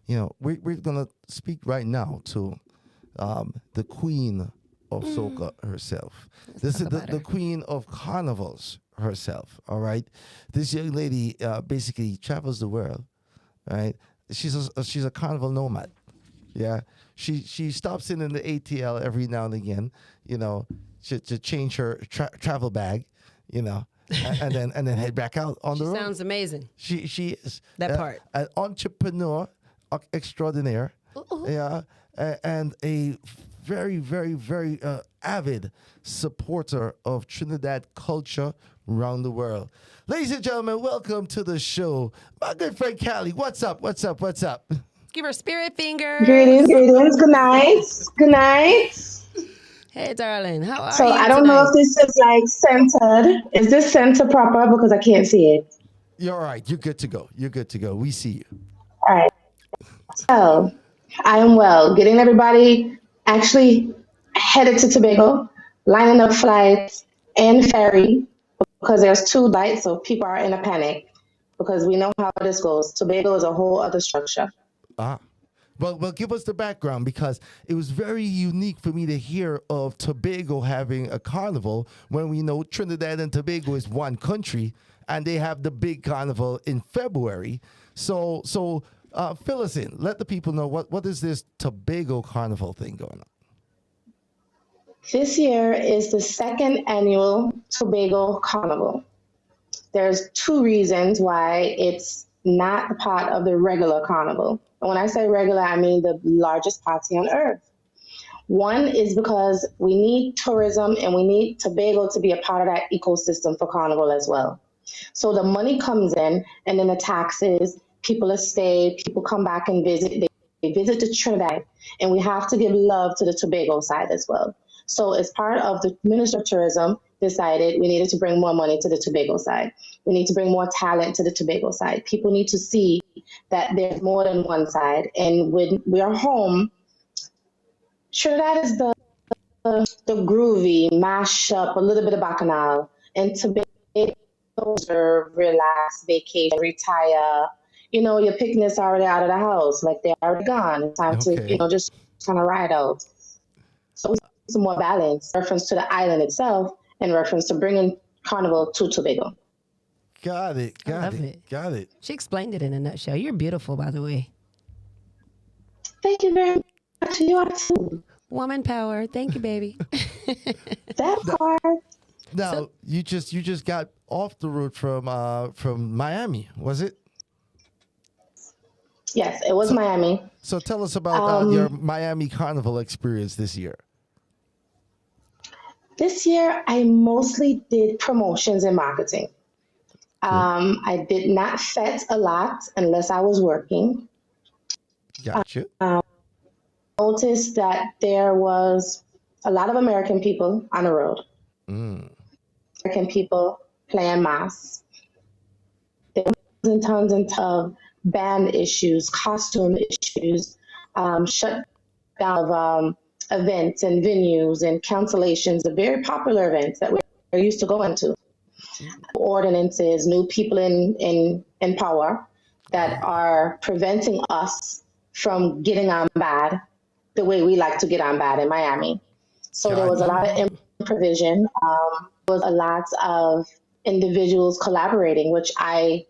we're gonna speak right now to the queen of soca herself. This is the queen of carnivals herself. All right, this young lady basically travels the world. Right, she's a carnival nomad. Yeah, she stops in the ATL every now and again. To change her travel bag. And then head back out on the road. Sounds amazing. She is that part. An entrepreneur extraordinaire. Yeah, and a very, very, very avid supporter of Trinidad culture around the world. Ladies and gentlemen, welcome to the show. My good friend Cali, what's up? What's up? What's up? Give her spirit fingers. Greetings, greetings. Good night. Good night. Hey, darling. How are you So I don't know if this is like centered. Is this center proper? Because I can't see it. You're all right. You're good to go. You're good to go. We see you. All right. So I am well. Getting everybody actually headed to Tobago, lining up flights and ferry because there's two lights, so people are in a panic because we know how this goes. Tobago is a whole other structure. Well, give us the background because it was very unique for me to hear of Tobago having a carnival when we know Trinidad and Tobago is one country and they have the big carnival in February. So fill us in. Let the people know what is this Tobago carnival thing going on. This year is the second annual Tobago Carnival. There's two reasons why it's not a part of the regular carnival. And when I say regular, I mean the largest party on earth. One is because we need tourism and we need Tobago to be a part of that ecosystem for carnival as well. So the money comes in and then the taxes, people stay, people come back and visit. They visit to Trinidad and we have to give love to the Tobago side as well. So as part of the Minister of Tourism decided we needed to bring more money to the Tobago side. We need to bring more talent to the Tobago side. People need to see that there's more than one side. And when we are home, Trinidad is the groovy, mash up, a little bit of bacchanal. And Tobago is relax, vacation, retire. Your picnic's already out of the house. Like they're already gone. It's time to, just kind of ride out. So we see some more balance, reference to the island itself and reference to bringing carnival to Tobago. Got it. She explained it in a nutshell. You're beautiful, by the way. Thank you very much. You are too. Woman power. Thank you, baby. That part. Now you just got off the road from Miami, was it? Yes, it was Miami. So tell us about your Miami Carnival experience this year. This year, I mostly did promotions and marketing. I did not fet a lot unless I was working. Gotcha. Noticed that there was a lot of American people on the road. American people playing mass. There was tons and tons of band issues, costume issues, shut down of events and venues and cancellations of very popular events that we're used to going to. Ordinances, new people in power that are preventing us from getting on bad the way we like to get on bad in Miami. So there was a lot of improvisation. There was a lot of individuals collaborating, which I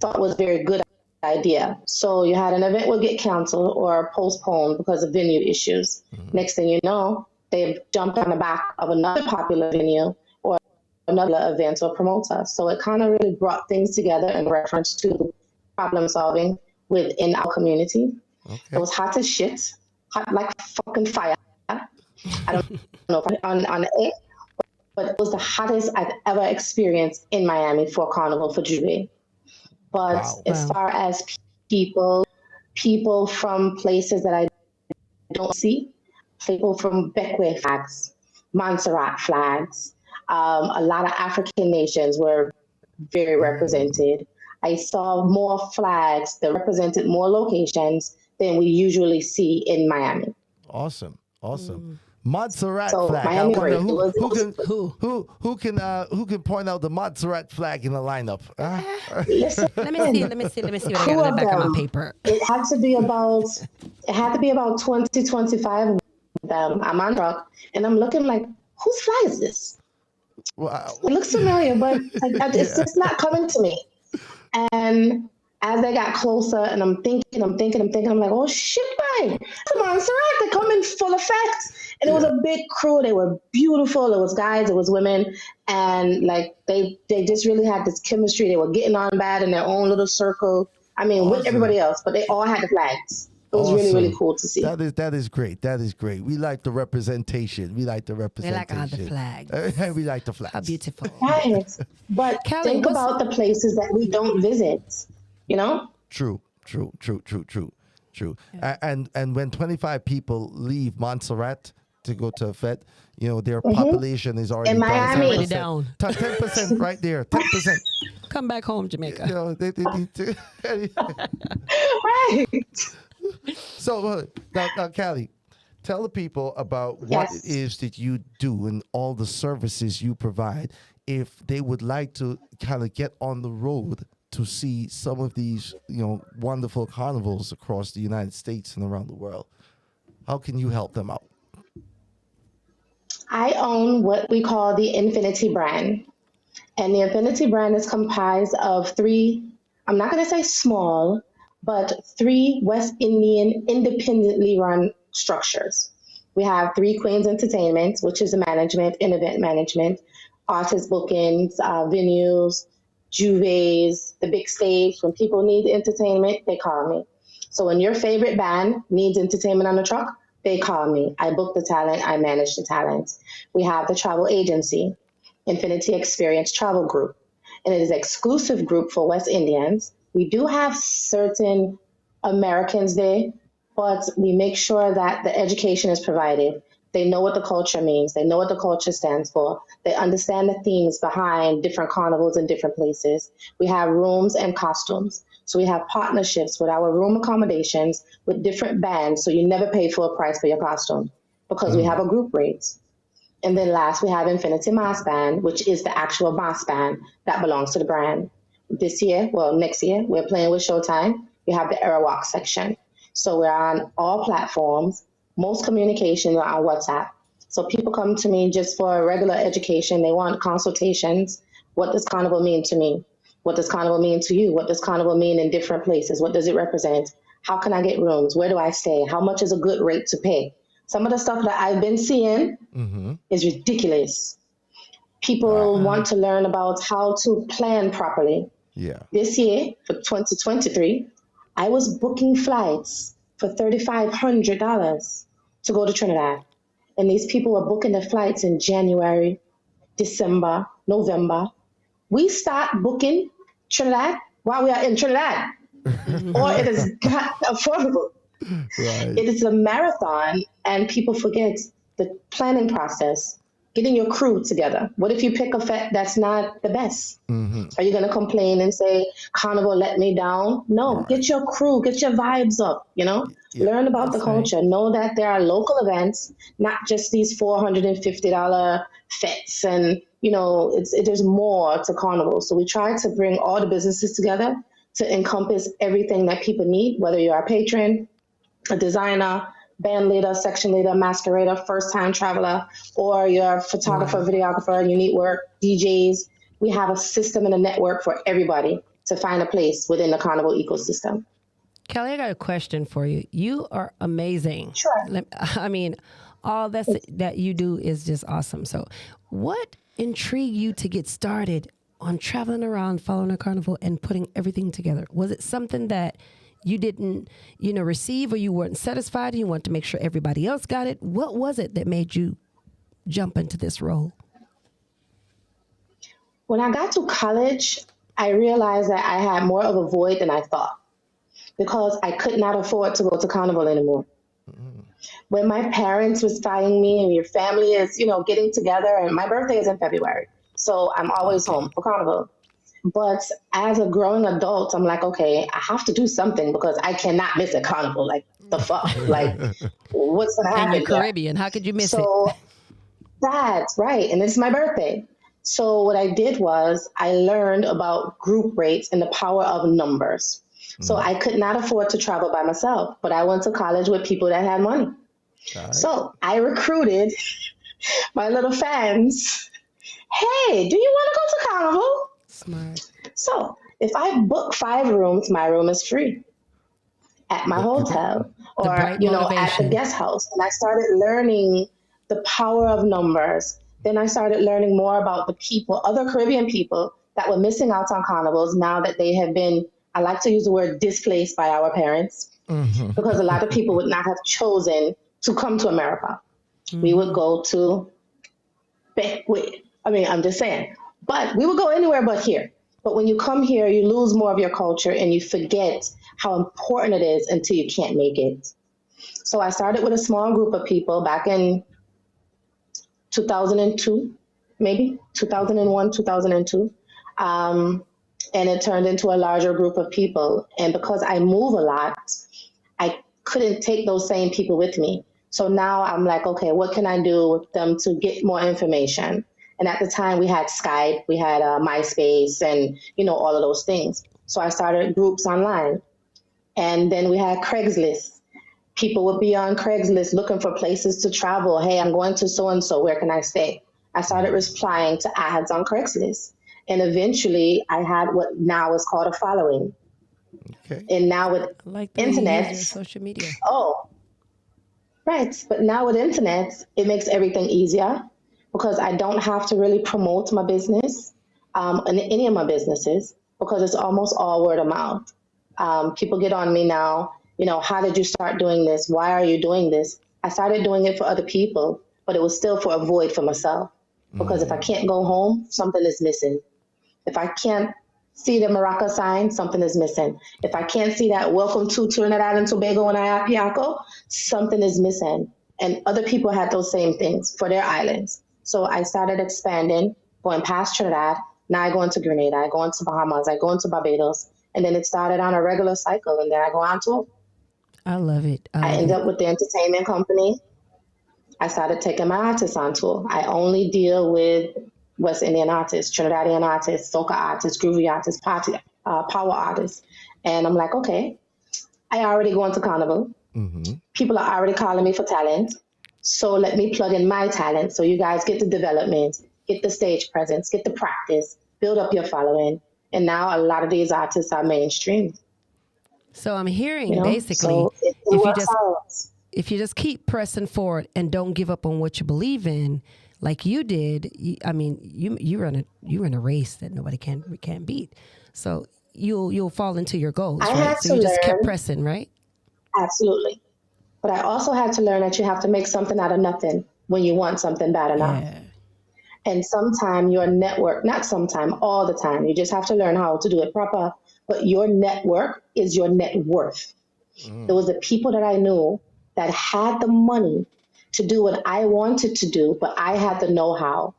thought was a very good idea. So you had an event will get canceled or postponed because of venue issues. Next thing you know, they've jumped on the back of another popular venue or another event or promoter. So it kind of really brought things together in reference to problem solving within our community. It was hot as shit, hot like fucking fire. I don't know if on air, but it was the hottest I've ever experienced in Miami for Carnival for Jubilee. But as far as people from places that I don't see, people from Beckway flags, Montserrat flags, a lot of African nations were very represented. I saw more flags that represented more locations than we usually see in Miami. Awesome. Montserrat So flag. I Miami wonder Break. who can point out the Montserrat flag in the lineup. Listen, Let me see what I two got in the of back of my them. paper. It had to be about 20, 25 of them. I'm on truck and I'm looking like, whose flag is this? Wow. It looks familiar, but it's Yeah. just not coming to me. And as they got closer, and I'm thinking, I'm like, oh shit, man, come on, Sarah, they come in full effect. And it was Yeah. a big crew. They were beautiful. It was guys, it was women, and like they just really had this chemistry. They were getting on bad in their own little circle. I mean, with Awesome. everybody else, but they all had the flags. It was really, really Awesome. cool to see. That is great. That is great. We like the representation. We like the We representation. like all the flags. We like the flags. How beautiful. Right. But Cali, think what's- about the places that we don't visit, you know? True. Yeah. And when 25 people leave Montserrat to go to a fete, their population is already In Miami. Already down. 10% right there. 10%. Come back home, Jamaica. They need to. Right. So now, Callie, tell the people about what Yes. it is that you do and all the services you provide if they would like to kind of get on the road to see some of these, wonderful carnivals across the United States and around the world. How can you help them out? I own what we call the Infinity brand. And the Infinity brand is comprised of three, I'm not going to say small, but three West Indian independently run structures. We have Three Queens Entertainment, which is the management and event management, artist bookings, venues, juves, the big stage. When people need entertainment, they call me. So when your favorite band needs entertainment on the truck, they call me. I book the talent, I manage the talent. We have the travel agency, Infinity Experience Travel Group, and it is an exclusive group for West Indians. We do have certain Americans there, but we make sure that the education is provided. They know what the culture means. They know what the culture stands for. They understand the themes behind different carnivals in different places. We have rooms and costumes. So we have partnerships with our room accommodations with different bands. So you never pay full price for your costume because we have a group rates. And then last, we have Infinity Mass Band, which is the actual mass band that belongs to the brand. Next year, we're playing with Showtime. We have the Airwalk section. So we're on all platforms. Most communication are on WhatsApp. So people come to me just for regular education. They want consultations. What does Carnival mean to me? What does Carnival mean to you? What does Carnival mean in different places? What does it represent? How can I get rooms? Where do I stay? How much is a good rate to pay? Some of the stuff that I've been seeing is ridiculous. People want to learn about how to plan properly. Yeah. This year, for 2023, I was booking flights for $3,500 to go to Trinidad. And these people were booking the flights in January, December, November. We start booking Trinidad while we are in Trinidad, or it is not affordable. Right. It is a marathon, and people forget the planning process, getting your crew together. What if you pick a fete that's not the best? Are you going to complain and say, Carnival let me down? No, get your crew, get your vibes up, learn about the culture. Know that there are local events, not just these $450 fetes. And, there's more to Carnival. So we try to bring all the businesses together to encompass everything that people need, whether you're a patron, a designer, band leader, section leader, masquerader, first-time traveler, or you're a photographer, videographer, and you need work, DJs. We have a system and a network for everybody to find a place within the Carnival ecosystem. Kelly, I got a question for you. You are amazing. Sure. I mean, all that you do is just awesome. So what intrigued you to get started on traveling around, following a carnival, and putting everything together? Was it something that you didn't, receive, or you weren't satisfied and you wanted to make sure everybody else got it? What was it that made you jump into this role? When I got to college, I realized that I had more of a void than I thought because I could not afford to go to Carnival anymore. When my parents was telling me, and your family is, getting together, and my birthday is in February, so I'm always home for Carnival. But as a growing adult, I'm like, okay, I have to do something because I cannot miss a carnival. Like, the fuck? Like, what's gonna And you're happen there? Caribbean. How could you miss it? So that's right. And it's my birthday. So what I did was I learned about group rates and the power of numbers. So I could not afford to travel by myself, but I went to college with people that had money. All right. So I recruited my little fans. Hey, do you want to go to Carnival? Smart. So if I book 5 rooms, my room is free at my hotel or, bright at the motivation. guest house. And I started learning the power of numbers. Then I started learning more about the people, other Caribbean people that were missing out on carnivals now that they have been, I like to use the word displaced by our parents, because a lot of people would not have chosen to come to America. We would go to, I'm just saying, but we would go anywhere but here. But when you come here, you lose more of your culture and you forget how important it is until you can't make it. So I started with a small group of people back in 2002, maybe 2001, 2002. And it turned into a larger group of people. And because I move a lot, I couldn't take those same people with me. So now I'm like, okay, what can I do with them to get more information? And at the time we had Skype, we had MySpace and, all of those things. So I started groups online. And then we had Craigslist. People would be on Craigslist looking for places to travel. Hey, I'm going to so-and-so, where can I stay? I started replying to ads on Craigslist. And eventually I had what now is called a following. Okay. And now with I like the internet, way you use your social media. oh, right. But now with internet, it makes everything easier because I don't have to really promote my business and any of my businesses because it's almost all word of mouth. People get on me now, how did you start doing this? Why are you doing this? I started doing it for other people, but it was still for a void for myself because if I can't go home, something is missing. If I can't see the Maraca sign, something is missing. If I can't see that welcome to Trinidad and Tobago and Ayapiaco, something is missing. And other people had those same things for their islands. So I started expanding, going past Trinidad. Now I go into Grenada, I go into Bahamas, I go into Barbados. And then it started on a regular cycle. And then I go on tour. I love it. I ended up with the entertainment company. I started taking my artists on tour. I only deal with West Indian artists, Trinidadian artists, soca artists, groovy artists, power artists. And I'm like, okay, I already go into Carnival. People are already calling me for talent. So let me plug in my talent. So you guys get the development, get the stage presence, get the practice, build up your following. And now a lot of these artists are mainstream. So I'm hearing basically, so if you just keep pressing forward and don't give up on what you believe in, like you did, you run a race that nobody can beat. So you'll fall into your goals, right? So you just kept pressing, right? Absolutely. But I also had to learn that you have to make something out of nothing when you want something bad enough. Yeah. And sometime your network, not sometime, all the time, you just have to learn how to do it proper. But your network is your net worth. There was the people that I knew that had the money to do what I wanted to do, but I had the know-how.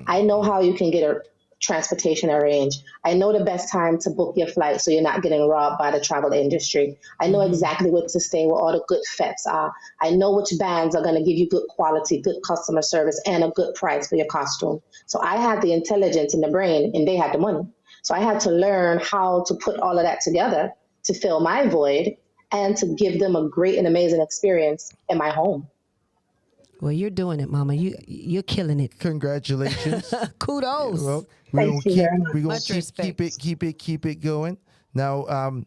I know how you can get a transportation arranged. I know the best time to book your flight so you're not getting robbed by the travel industry. I know exactly what to stay where all the good feps are. I know which bands are going to give you good quality, good customer service, and a good price for your costume. So I had the intelligence in the brain, and they had the money. So I had to learn how to put all of that together to fill my void and to give them a great and amazing experience in my home. Well, you're doing it, Mama. You're killing it. Congratulations. Kudos. Well, Thank you very much. we're gonna Much respect. keep it going. Now,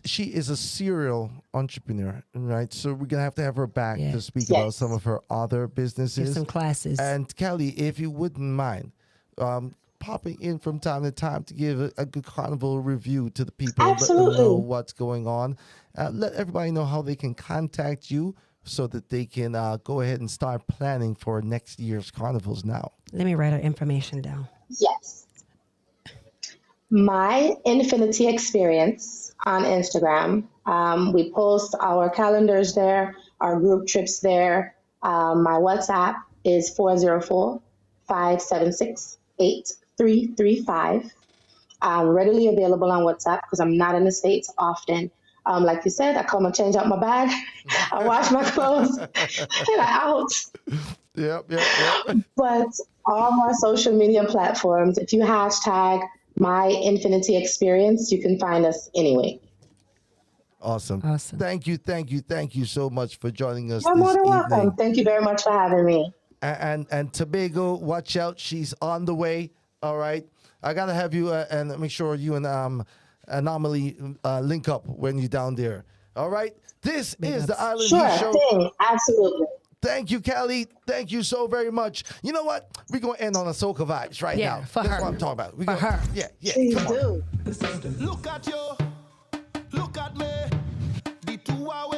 she is a serial entrepreneur, right? So we're gonna have to have her back Yeah. to speak Yes. about some of her other Give businesses. some classes. And Kelly, if you wouldn't mind, popping in from time to time to give a good carnival review to the people, let them know Absolutely. what's going on. Let everybody know how they can contact you so that they can go ahead and start planning for next year's carnivals now. Let me write our information down. Yes. My Infinity Experience on Instagram. We post our calendars there, our group trips there. My WhatsApp is 404-576-8335. I'm readily available on WhatsApp because I'm not in the States often. Like you said, I come and change out my bag, I wash my clothes, and I out. Yep. But all my social media platforms, if you hashtag my Infinity Experience, you can find us anyway. Awesome. Thank you so much for joining us You're more this than evening. welcome. Thank you very much for having me. And Tobago, watch out, she's on the way. All right, I gotta have you and make sure you and Anomaly link up when you're down there. All right, this is the Island Sure Heat Show. thing, absolutely. Thank you, Cali. Thank you so very much. You know what? We're going to end on a soca vibes right now. For That's her. what I'm talking about. For her. Yeah. Please Come on. do. Look at you, look at me. The 2 hours.